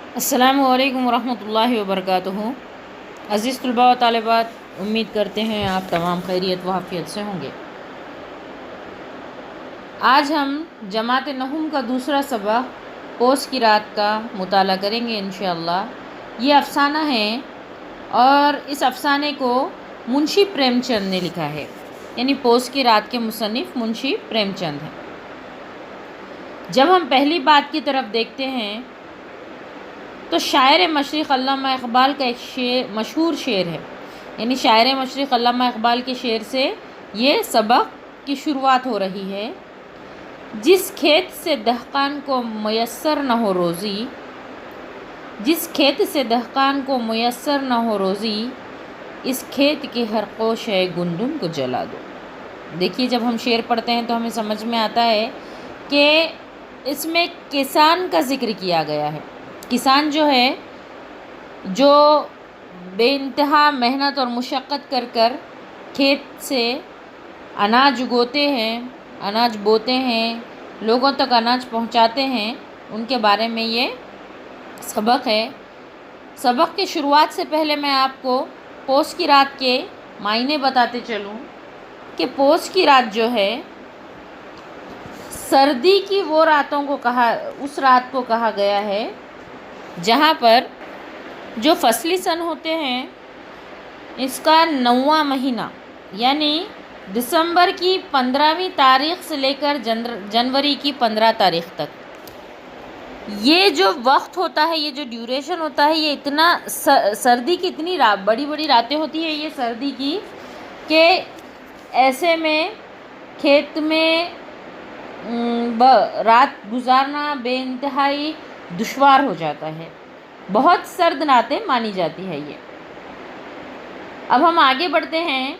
अस्सलामु अलैकुम वरहमतुल्लाहि वबरकातुहू। अज़ीज़ तलबा व तालिबात, उम्मीद करते हैं आप तमाम खैरियत व आफियत से होंगे। आज हम जमात नहुम का दूसरा सबक पोस की रात का मुताला करेंगे इंशाअल्लाह। ये अफ़साना है और इस अफ़साने को मुंशी प्रेमचंद ने लिखा है, यानी पोस की रात के मुसन्निफ़ मुंशी प्रेमचंद हैं। जब हम पहली बात की तरफ देखते हैं तो शायर मशरिक़ अल्लामा इक़बाल का एक मशहूर शेर है, यानी शायर मशरिक़ अल्लामा इक़बाल के शेर से ये सबक की शुरुआत हो रही है। जिस खेत से दहकान को मुयस्सर न हो रोज़ी, जिस खेत से दहकान को मुयस्सर न हो रोज़ी, इस खेत की हर कोश है गुंदुम को जला दो। देखिए, जब हम शेर पढ़ते हैं तो हमें समझ में आता है कि इसमें किसान का ज़िक्र किया गया है। किसान जो है, जो बेइंतहा मेहनत और मुशक्क़त कर कर खेत से अनाज उगोते हैं, अनाज बोते हैं, लोगों तक अनाज पहुंचाते हैं, उनके बारे में ये सबक है। सबक की शुरुआत से पहले मैं आपको पोस की रात के मायने बताते चलूं कि पोस की रात जो है, सर्दी की वो रातों को कहा, उस रात को कहा गया है जहाँ पर जो फसली सन होते हैं, इसका 9वां महीना यानी दिसंबर की 15वीं तारीख़ से लेकर जनवरी की 15 तारीख़ तक, ये जो वक्त होता है, ये जो ड्यूरेशन होता है, ये इतना सर्दी की इतनी बड़ी बड़ी रातें होती है ये सर्दी की, कि ऐसे में खेत में रात गुजारना बेइंतहाई दुश्वार हो जाता है। बहुत सर्द रातें मानी जाती है ये। अब हम आगे बढ़ते हैं।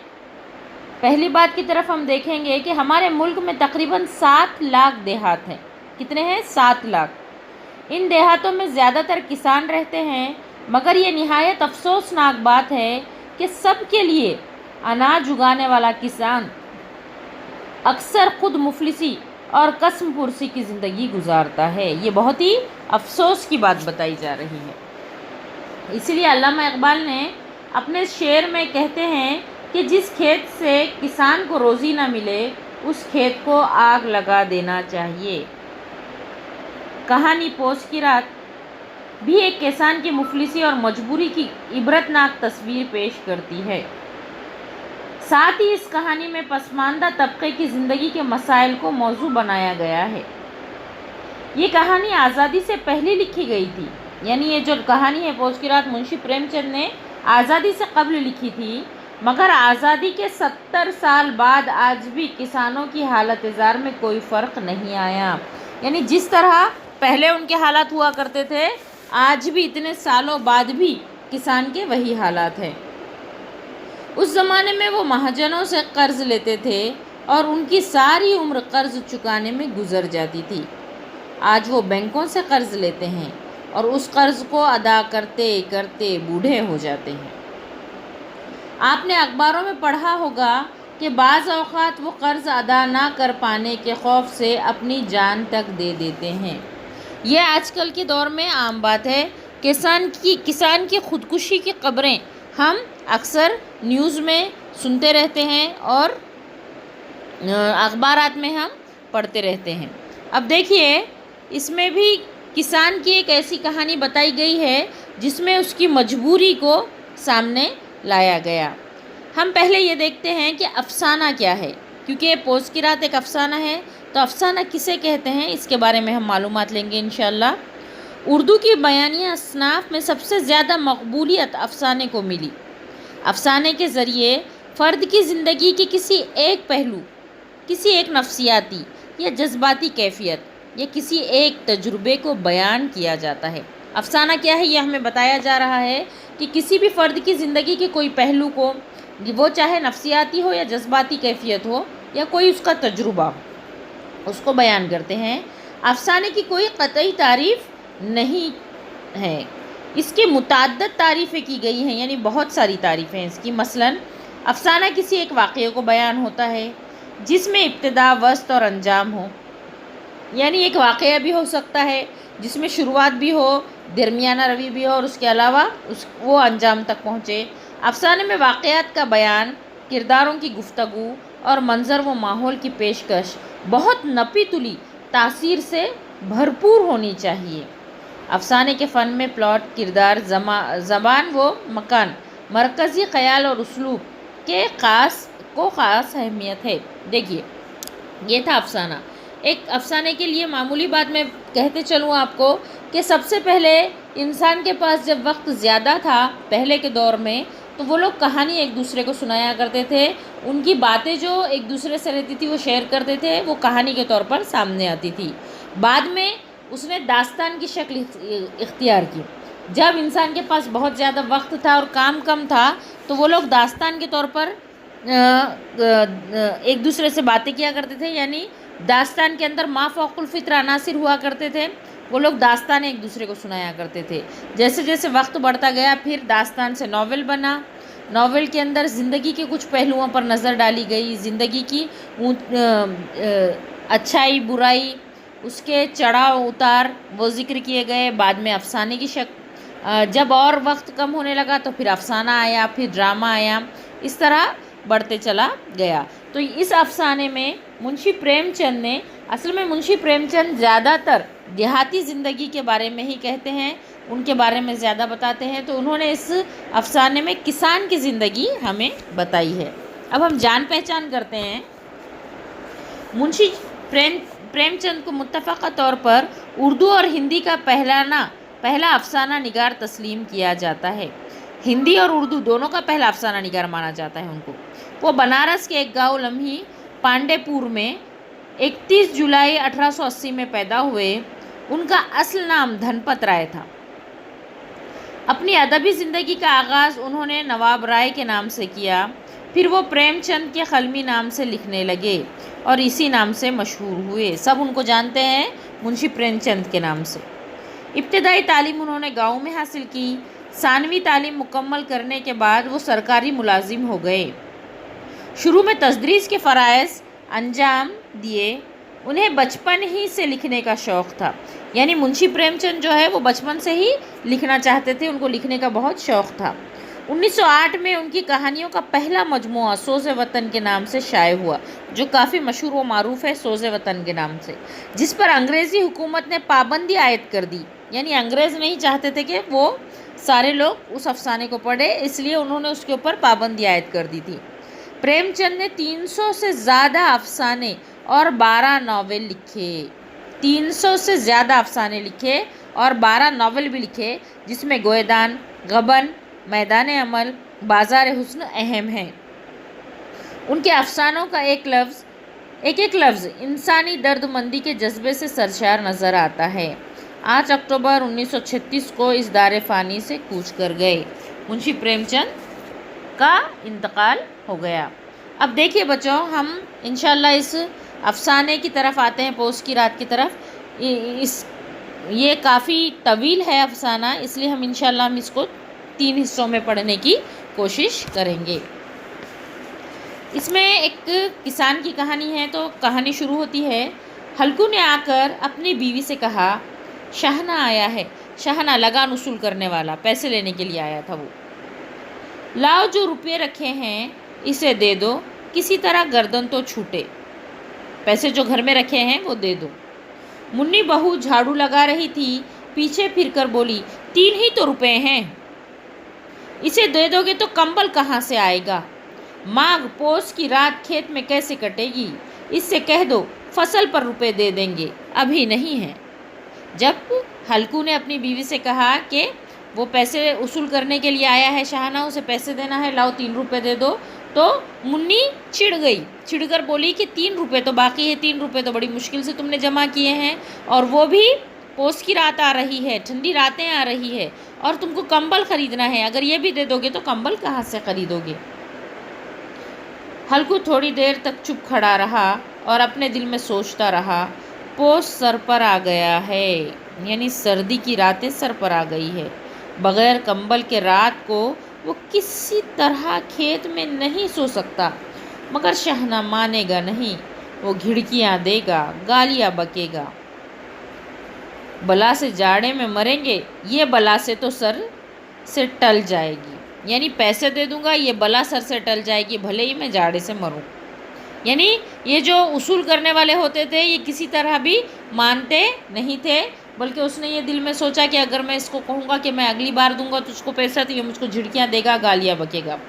पहली बात की तरफ हम देखेंगे कि हमारे मुल्क में तकरीबन 7 लाख देहात हैं। कितने हैं? 7 लाख। इन देहातों में ज़्यादातर किसान रहते हैं, मगर ये निहायत अफसोसनाक बात है कि सबके लिए अनाज उगाने वाला किसान अक्सर ख़ुद मुफलिसी और कसम पुरसी की ज़िंदगी गुजारता है। ये बहुत ही अफसोस की बात बताई जा रही है। इसीलिए अल्लामा इक़बाल ने अपने शेर में कहते हैं कि जिस खेत से किसान को रोज़ी ना मिले, उस खेत को आग लगा देना चाहिए। कहानी पोस की रात भी एक किसान की मुफलिसी और मजबूरी की इबरतनाक तस्वीर पेश करती है। साथ ही इस कहानी में पसमानदा तबके की ज़िंदगी के मसाइल को मौजू बनाया गया है। ये कहानी आज़ादी से पहले लिखी गई थी, यानी ये जो कहानी है पोस की रात मुंशी प्रेमचंद ने आज़ादी से कबल लिखी थी, मगर आज़ादी के 70 साल बाद आज भी किसानों की हालत ज़ार में कोई फ़र्क नहीं आया। यानी जिस तरह पहले उनके हालात हुआ करते थे, आज भी इतने सालों बाद भी किसान के वही हालात हैं। उस ज़माने में वो महाजनों से कर्ज़ लेते थे और उनकी सारी उम्र कर्ज़ चुकाने में गुज़र जाती थी। आज वो बैंकों से कर्ज़ लेते हैं और उस कर्ज़ को अदा करते करते बूढ़े हो जाते हैं। आपने अखबारों में पढ़ा होगा कि बाज़ औक़ात वो कर्ज़ अदा ना कर पाने के खौफ से अपनी जान तक दे देते हैं। ये आजकल के दौर में आम बात है। किसान की ख़ुदकुशी की ख़बरें हम अक्सर न्यूज़ में सुनते रहते हैं और अखबारात में हम पढ़ते रहते हैं। अब देखिए, इसमें भी किसान की एक ऐसी कहानी बताई गई है जिसमें उसकी मजबूरी को सामने लाया गया। हम पहले ये देखते हैं कि अफ़साना क्या है, क्योंकि पोस की रात एक अफ़साना है, तो अफ़साना किसे कहते हैं इसके बारे में हम मालूमात लेंगे इंशाअल्लाह। उर्दू की बयानिया असनाफ़ में सबसे ज़्यादा मकबूलियत अफ़साने को मिली। अफ़साने के ज़रिए फ़र्द की ज़िंदगी के किसी एक पहलू, किसी एक नफ्सियाती या जज्बाती कैफियत या किसी एक तजुर्बे को बयान किया जाता है। अफ़साना क्या है, यह हमें बताया जा रहा है कि किसी भी फ़र्द की ज़िंदगी के कोई पहलू को, वो चाहे नफ्सियाती हो या जज्बाती कैफियत हो या कोई उसका तजुर्बा हो, उसको बयान करते हैं। अफ़साने की कोई क़तई तारीफ़ नहीं है। इसकी मुतअद्दिद तारीफ़ें की गई हैं, यानी बहुत सारी तारीफ़ें इसकी। मसलन अफ़साना किसी एक वाक़ये को बयान होता है जिसमें इब्तिदा, वस्त और अंजाम हो, यानी एक वाक़या भी हो सकता है जिसमें शुरुआत भी हो, درمیانہ روی بھی ہو اور اس کے علاوہ وہ انجام تک پہنچے۔ افسانے میں واقعات کا بیان، کرداروں کی گفتگو اور منظر و ماحول کی پیشکش بہت نپی تلی تاثیر سے بھرپور ہونی چاہیے۔ افسانے کے فن میں پلاٹ، کردار، زبان و مکان، مرکزی خیال اور اسلوب کے خاص اہمیت ہے۔ دیکھیے یہ تھا افسانہ۔ ایک افسانے کے لیے معمولی بات میں کہتے چلوں آپ کو کہ سب سے پہلے انسان کے پاس جب وقت زیادہ تھا پہلے کے دور میں، تو وہ لوگ کہانی ایک دوسرے کو سنایا کرتے تھے۔ ان کی باتیں جو ایک دوسرے سے رہتی تھی وہ شیئر کرتے تھے، وہ کہانی کے طور پر سامنے آتی تھی۔ بعد میں اس نے داستان کی شکل اختیار کی۔ جب انسان کے پاس بہت زیادہ وقت تھا اور کام کم تھا تو وہ لوگ داستان کے طور پر ایک دوسرے سے باتیں کیا کرتے تھے، یعنی داستان کے اندر ما فوق الفطر عناصر ہوا کرتے تھے، وہ لوگ داستان ایک دوسرے کو سنایا کرتے تھے۔ جیسے جیسے وقت بڑھتا گیا پھر داستان سے ناول بنا، ناول کے اندر زندگی کے کچھ پہلوؤں پر نظر ڈالی گئی، زندگی کی اچھائی برائی، اس کے چڑھاؤ اتار وہ ذکر کیے گئے۔ بعد میں افسانے کی جب اور وقت کم ہونے لگا تو پھر افسانہ آیا، پھر ڈرامہ آیا، اس طرح بڑھتے چلا گیا۔ تو اس افسانے میں منشی پریم چند نے، اصل میں منشی پریم چند زیادہ تر دیہاتی زندگی کے بارے میں ہی کہتے ہیں، ان کے بارے میں زیادہ بتاتے ہیں، تو انہوں نے اس افسانے میں کسان کی زندگی ہمیں بتائی ہے۔ اب ہم جان پہچان کرتے ہیں۔ منشی پریم چند کو متفقہ طور پر اردو اور ہندی کا پہلا افسانہ نگار تسلیم کیا جاتا ہے۔ ہندی اور اردو دونوں کا پہلا افسانہ نگار مانا جاتا ہے ان کو۔ وہ بنارس کے ایک گاؤں لمحی پانڈے پور میں 31 جولائی 1880 میں پیدا ہوئے۔ ان کا اصل نام دھنپت رائے تھا۔ اپنی ادبی زندگی کا آغاز انہوں نے نواب رائے کے نام سے کیا، پھر وہ پریم چند کے قلمی نام سے لکھنے لگے اور اسی نام سے مشہور ہوئے۔ سب ان کو جانتے ہیں منشی پریم چند کے نام سے۔ ابتدائی تعلیم انہوں نے گاؤں میں حاصل کی۔ ثانوی تعلیم مکمل کرنے کے بعد وہ سرکاری ملازم ہو گئے۔ شروع میں تدریس کے فرائض انجام دیے۔ انہیں بچپن ہی سے لکھنے کا شوق تھا، یعنی منشی پریم چند جو ہے وہ بچپن سے ہی لکھنا چاہتے تھے، ان کو لکھنے کا بہت شوق تھا۔ 1908 میں ان کی کہانیوں کا پہلا مجموعہ سوز وطن کے نام سے شائع ہوا، جو کافی مشہور و معروف ہے سوز وطن کے نام سے، جس پر انگریزی حکومت نے پابندی عائد کر دی، یعنی انگریز نہیں چاہتے تھے کہ وہ سارے لوگ اس افسانے کو پڑھیں، اس لیے انہوں نے اس کے اوپر پابندی عائد کر دی تھی۔ پریم چند نے 300 سے زیادہ افسانے اور 12 ناول لکھے۔ 300 سے زیادہ افسانے لکھے اور 12 ناول بھی لکھے، جس میں گویدان، غبن، میدان عمل، بازار حسن اہم ہیں۔ ان کے افسانوں کا ایک ایک لفظ انسانی درد مندی کے جذبے سے سرشار نظر آتا ہے۔ 8 اکتوبر 1936 کو اس دار فانی سے کوچ کر گئے۔ منشی پریم چند کا انتقال ہو گیا۔ اب دیکھیے بچوں، ہم انشاءاللہ اس افسانے کی طرف آتے ہیں، پوس کی رات کی طرف۔ یہ کافی طویل ہے افسانہ، اس لیے ہم انشاءاللہ اس کو 3 حصوں میں پڑھنے کی کوشش کریں گے۔ اس میں ایک کسان کی کہانی ہے، تو کہانی شروع ہوتی ہے۔ ہلکو نے آ کر اپنی بیوی سے کہا، شاہنہ آیا ہے۔ شاہنہ لگان وصول کرنے والا، پیسے لینے کے لیے آیا تھا وہ۔ لاؤ جو روپے رکھے ہیں اسے دے دو، کسی طرح گردن تو چھوٹے۔ پیسے جو گھر میں رکھے ہیں وہ دے دو۔ منی بہو جھاڑو لگا رہی تھی، پیچھے پھر کر بولی، 3 ہی تو روپے ہیں، اسے دے دو گے تو کمبل کہاں سے آئے گا؟ ماغ پوس کی رات کھیت میں کیسے کٹے گی؟ اس سے کہہ دو فصل پر روپے دے دیں گے، ابھی نہیں ہیں۔ جب ہلکو نے اپنی بیوی سے کہا کہ وہ پیسے وصول کرنے کے لیے آیا ہے، شاہنہ اسے پیسے دینا ہے، لاؤ 3 روپے دے دو، تو منی چڑ گئی، چڑ کر بولی کہ 3 روپے تو باقی ہے، 3 روپے تو بڑی مشکل سے تم نے جمع کیے ہیں، اور وہ بھی پوس کی رات آ رہی ہے، ٹھنڈی راتیں آ رہی ہے، اور تم کو کمبل خریدنا ہے، اگر یہ بھی دے دو گے تو کمبل کہاں سے خریدو گے؟ ہلکو تھوڑی دیر تک چپ کھڑا رہا اور اپنے دل میں سوچتا رہا، پوس سر پر آ گیا ہے، یعنی سردی کی راتیں سر پر آ گئی ہے، بغیر کمبل کے رات کو وہ کسی طرح کھیت میں نہیں سو سکتا، مگر شاہنہ مانے گا نہیں، وہ گھڑکیاں دے گا، گالیاں بکے گا۔ बला से जाड़े में मरेंगे, ये बला से तो सर से टल जाएगी। यानी पैसे दे दूंगा, ये बला सर से टल जाएगी, भले ही मैं जाड़े से मरूं। यानी ये जो उसूल करने वाले होते थे ये किसी तरह भी मानते नहीं थे, बल्कि उसने ये दिल में सोचा कि अगर मैं इसको कहूँगा कि मैं अगली बार दूंगा तो उसको पैसा, तो ये मुझको झिड़कियाँ देगा, गालियाँ बकेगा।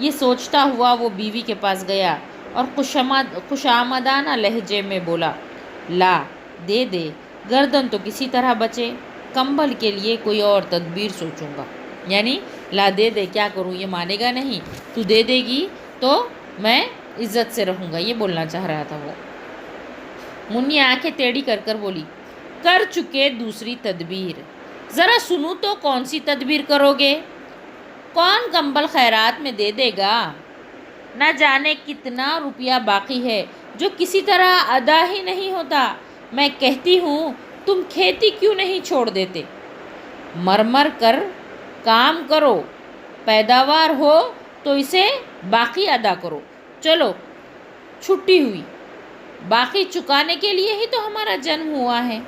ये सोचता हुआ वो बीवी के पास गया और खुशामदाना लहजे में बोला, ला दे दे, गर्दन तो किसी तरह बचे, कंबल के लिए कोई और तदबीर सोचूंगा। यानी ला दे दे, क्या करूँ, ये मानेगा नहीं, तू दे देगी तो मैं इज्जत से रहूँगा, ये बोलना चाह रहा था वो। मुन्नी आंखें टेढ़ी कर कर बोली, कर चुके दूसरी तदबीर, ज़रा सुनूं तो कौन सी तदबीर करोगे? कौन कंबल खैरात में दे देगा? न जाने कितना रुपया बाकी है जो किसी तरह अदा ही नहीं होता। मैं कहती हूँ तुम खेती क्यों नहीं छोड़ देते? मर कर काम करो, पैदावार हो तो इसे बाकी अदा करो। चलो छुट्टी हुई, बाकी चुकाने के लिए ही तो हमारा जन्म हुआ है।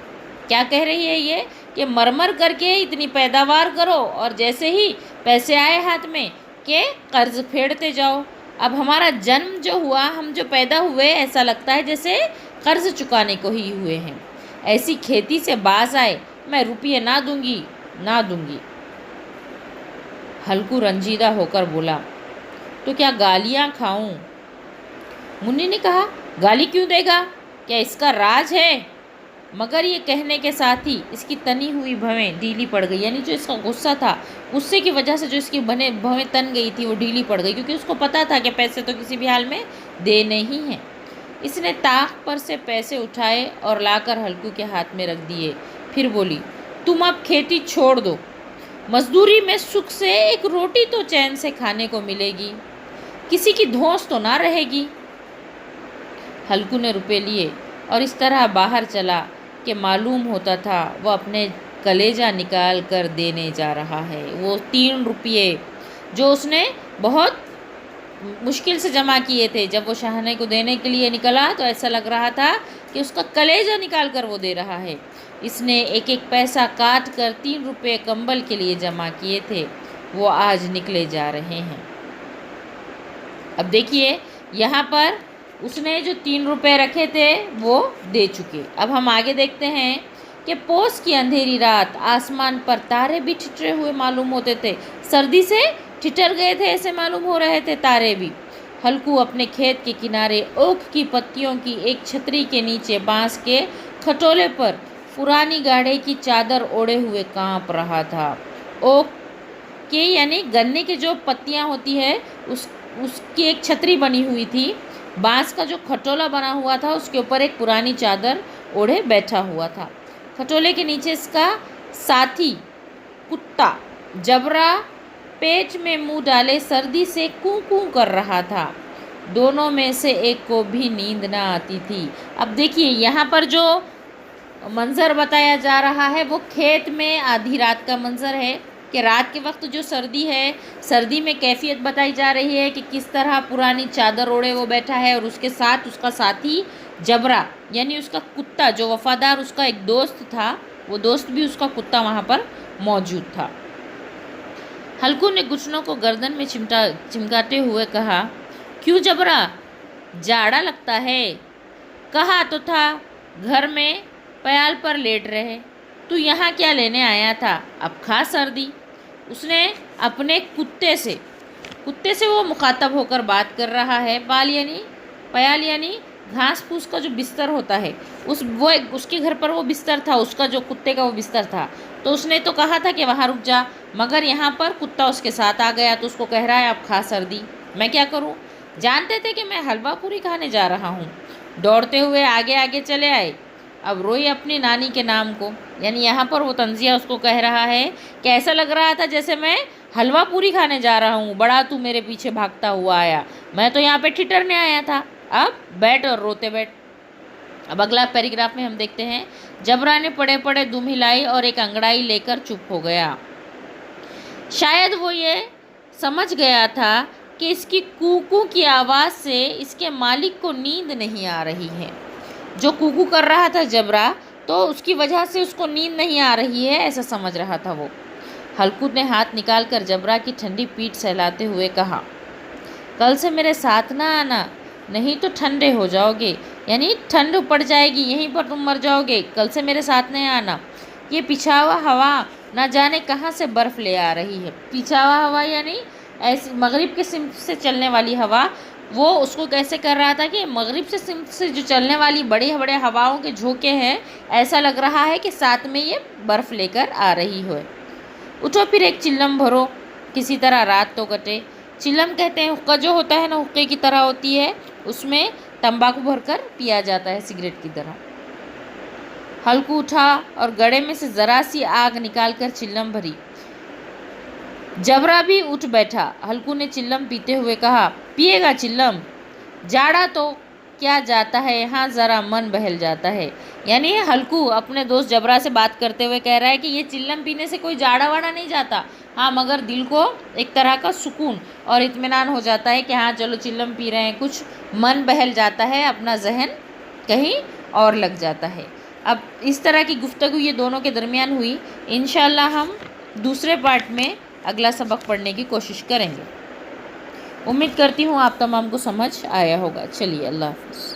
क्या कह रही है ये कि मर करके इतनी पैदावार करो और जैसे ही पैसे आए हाथ में कि कर्ज फेड़ते जाओ। अब हमारा जन्म जो हुआ, हम जो पैदा हुए, ऐसा लगता है जैसे कर्ज चुकाने को ही हुए हैं। ऐसी खेती से बाज आए, मैं रुपये ना दूंगी, ना दूंगी। हल्कू रंजीदा होकर बोला, तो क्या गालियाँ खाऊं? मुन्नी ने कहा, गाली क्यों देगा, क्या इसका राज है? मगर ये कहने के साथ ही इसकी तनी हुई भवें ढीली पड़ गई। यानी जो इसका गुस्सा था, गुस्से की वजह से जो इसकी भवें तन गई थी वो ढीली पड़ गई, क्योंकि उसको पता था कि पैसे तो किसी भी हाल में देने ही हैं। इसने ताक पर से पैसे उठाए और लाकर हल्कू के हाथ में रख दिए। फिर बोली, तुम अब खेती छोड़ दो, मजदूरी में सुख से एक रोटी तो चैन से खाने को मिलेगी, किसी की धौंस तो ना रहेगी। हल्कू ने रुपए लिए और इस तरह बाहर चला कि मालूम होता था वह अपने कलेजा निकाल कर देने जा रहा है। वो 3 रुपये जो उसने बहुत मुश्किल से जमा किए थे, जब वो शाहने को देने के लिए निकला तो ऐसा लग रहा था कि उसका कलेजा निकाल कर वो दे रहा है। इसने एक एक पैसा काट कर 3 रुपये कंबल के लिए जमा किए थे, वो आज निकले जा रहे हैं। अब देखिए यहाँ पर उसने जो 3 रुपये रखे थे वो दे चुके। अब हम आगे देखते हैं कि पोस की अंधेरी रात, आसमान पर तारे भी ठिठरे हुए मालूम होते थे, सर्दी से ठिठर गए थे ऐसे मालूम हो रहे थे तारे भी। हल्कू अपने खेत के किनारे ओक की पत्तियों की एक छतरी के नीचे बांस के खटोले पर पुरानी गाढ़े की चादर ओढ़े हुए कांप रहा था। ओक के यानी गन्ने के जो पत्तियां होती है उसकी एक छतरी बनी हुई थी, बांस का जो खटोला बना हुआ था उसके ऊपर एक पुरानी चादर ओढ़े बैठा हुआ था। खटोले के नीचे इसका साथी कुत्ता जबरा पेट में मुंह डाले सर्दी से कूं कूं कर रहा था। दोनों में से एक को भी नींद ना आती थी। अब देखिए यहाँ पर जो मंज़र बताया जा रहा है वो खेत में आधी रात का मंज़र है कि रात के वक्त जो सर्दी है, सर्दी में कैफियत बताई जा रही है कि किस तरह पुरानी चादर ओढ़े वो बैठा है और उसके साथ उसका साथी जबरा यानी उसका कुत्ता जो वफादार उसका एक दोस्त था, वो दोस्त भी उसका कुत्ता वहाँ पर मौजूद था। हल्कू ने गुचनों को गर्दन में चिमकाते हुए कहा, क्यों जबरा, जाड़ा लगता है? कहा तो था घर में प्याल पर लेट रहे, तू यहाँ क्या लेने आया था? अब खा सर्दी। उसने अपने कुत्ते से वो मुखातब होकर बात कर रहा है। प्याल यानी घास फूस का जो बिस्तर होता है, उसके घर पर वो बिस्तर था, उसका जो कुत्ते का वो बिस्तर था, तो उसने तो कहा था कि वहाँ रुक जा, मगर यहाँ पर कुत्ता उसके साथ आ गया तो उसको कह रहा है अब खा सर्दी। मैं क्या करूँ? जानते थे कि मैं हलवा पूरी खाने जा रहा हूँ। दौड़ते हुए आगे आगे चले आए। अब रोई अपनी नानी के नाम को, यानी यहाँ पर वो तंजिया उसको कह रहा है कि ऐसा लग रहा था जैसे मैं हलवा पूरी खाने जा रहा हूँ, बड़ा तू मेरे पीछे भागता हुआ आया, मैं तो यहाँ पे ठिठरने आया था, अब बैठ और रोते बैठ। अब अगला पैराग्राफ में हम देखते हैं, जबरा ने पड़े पड़े दुम हिलाई और एक अंगड़ाई लेकर चुप हो गया। शायद वो ये समझ गया था कि इसकी कूकू की आवाज़ से इसके मालिक को नींद नहीं आ रही है। जो कूकू कर रहा था जबरा, تو اس کی وجہ سے اس کو نیند نہیں آ رہی ہے ایسا سمجھ رہا تھا وہ۔ ہلکو نے ہاتھ نکال کر جبرا کی ٹھنڈی پیٹھ سہلاتے ہوئے کہا، کل سے میرے ساتھ نہ آنا، نہیں تو ٹھنڈے ہو جاؤ گے، یعنی ٹھنڈ پڑ جائے گی، یہیں پر تم مر جاؤ گے، کل سے میرے ساتھ نہیں آنا۔ یہ پیچھا ہوا ہوا نہ جانے کہاں سے برف لے آ رہی ہے۔ پیچھا ہوا ہوا یعنی ایسی مغرب کے سمت سے چلنے والی ہوا، وہ اس کو کیسے کر رہا تھا کہ مغرب سے سمت سے جو چلنے والی بڑے بڑے ہواؤں کے جھونکے ہیں، ایسا لگ رہا ہے کہ ساتھ میں یہ برف لے کر آ رہی ہو۔ اٹھو پھر ایک چلم بھرو، کسی طرح رات تو کٹے۔ چلم کہتے ہیں حقہ جو ہوتا ہے نا، حقے کی طرح ہوتی ہے، اس میں تمباکو بھر کر پیا جاتا ہے سگریٹ کی طرح۔ ہلکو اٹھا اور گڑے میں سے ذرا سی آگ نکال کر چلم بھری۔ جبرا بھی اٹھ بیٹھا۔ ہلکو نے چلم پیتے ہوئے کہا، پیے گا چلم؟ جاڑا تو کیا جاتا ہے یہاں، ذرا من بہل جاتا ہے۔ یعنی ہلکو اپنے دوست جبرا سے بات کرتے ہوئے کہہ رہا ہے کہ یہ چلم پینے سے کوئی جاڑا واڑا نہیں جاتا، ہاں مگر دل کو ایک طرح کا سکون اور اطمینان ہو جاتا ہے کہ ہاں چلو چلم پی رہے ہیں، کچھ من بہل جاتا ہے، اپنا ذہن کہیں اور لگ جاتا ہے۔ اب اس طرح کی گفتگو یہ دونوں کے درمیان ہوئی۔ انشاءاللہ ہم دوسرے پارٹ میں اگلا سبق پڑھنے کی کوشش کریں گے۔ امید کرتی ہوں آپ تمام کو سمجھ آیا ہوگا۔ چلیے اللہ حافظ۔